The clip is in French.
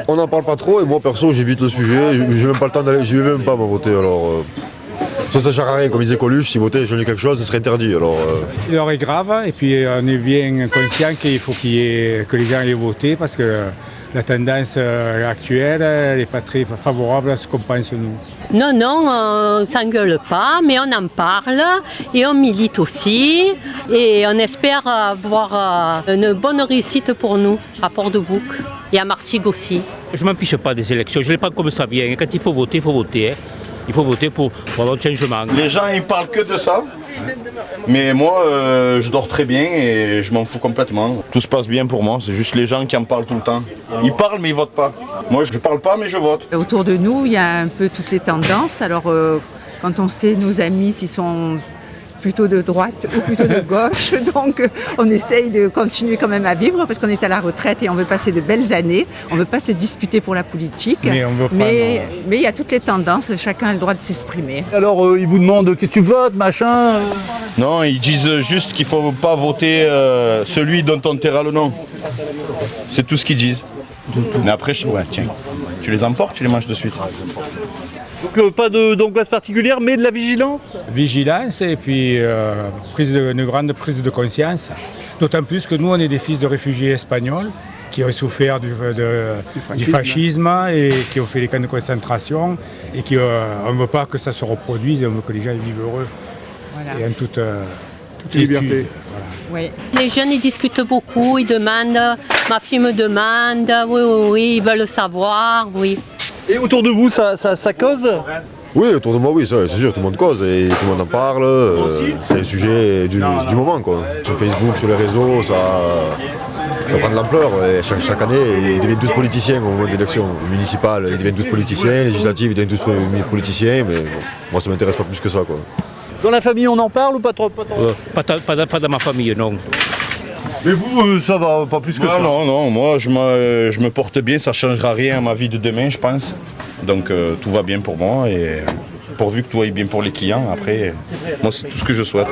On n'en parle pas trop et moi perso j'évite le sujet, j'ai même pas le temps d'aller, j'y vais même pas à voter alors. Ça ne sert à rien, comme disait Coluche, si voter changer quelque chose, ce serait interdit. L'heure est grave et puis on est bien conscient qu'il faut que les gens aient voté parce que la tendance actuelle n'est pas très favorable à ce qu'on pense nous. Non, on ne s'engueule pas, mais on en parle et on milite aussi et on espère avoir une bonne réussite pour nous à Port-de-Bouc et à Martigues aussi. Je ne m'en fiche pas des élections, je ne les prends comme ça vient. Quand il faut voter, il faut voter. Hein. Il faut voter pour avoir un changement. Les gens ils parlent que de ça, mais moi je dors très bien et je m'en fous complètement. Tout se passe bien pour moi, c'est juste les gens qui en parlent tout le temps. Ils parlent mais ils votent pas. Moi je parle pas mais je vote. Autour de nous, il y a un peu toutes les tendances. Alors quand on sait nos amis s'ils sont plutôt de droite ou plutôt de gauche, donc on essaye de continuer quand même à vivre parce qu'on est à la retraite et on veut passer de belles années. On ne veut pas se disputer pour la politique, mais il y a toutes les tendances, chacun a le droit de s'exprimer. Alors ils vous demandent qu'est-ce que tu votes, machin Non, ils disent juste qu'il ne faut pas voter celui dont on taira le nom. C'est tout ce qu'ils disent. Mais après, ouais, tiens, tu les emportes, tu les manges de suite. Donc pas d'angoisse particulière, mais de la vigilance. Vigilance et puis une grande prise de conscience. D'autant plus que nous, on est des fils de réfugiés espagnols qui ont souffert du fascisme et qui ont fait les camps de concentration et qu'on ne veut pas que ça se reproduise et on veut que les gens vivent heureux. Voilà. Et en toute liberté. Voilà. Oui. Les jeunes, ils discutent beaucoup, ils demandent, ma fille me demande, oui, ils veulent savoir, oui. Et autour de vous, ça cause ? Oui, autour de moi, oui, c'est sûr, tout le monde cause et tout le monde en parle. C'est un sujet du moment, quoi. Sur Facebook, sur les réseaux, ça prend de l'ampleur. Et chaque année, ils deviennent tous politiciens au moment des élections municipales. Ils deviennent tous politiciens, législatives, ils deviennent tous politiciens. Mais bon, moi, ça ne m'intéresse pas plus que ça, quoi. Dans la famille, on en parle ou pas trop? Pas dans ma famille, non. Mais vous, ça va, pas plus que ça. Non, moi je me porte bien, ça ne changera rien à ma vie de demain, je pense. Donc tout va bien pour moi et pourvu que tout aille bien pour les clients, après, moi c'est tout ce que je souhaite.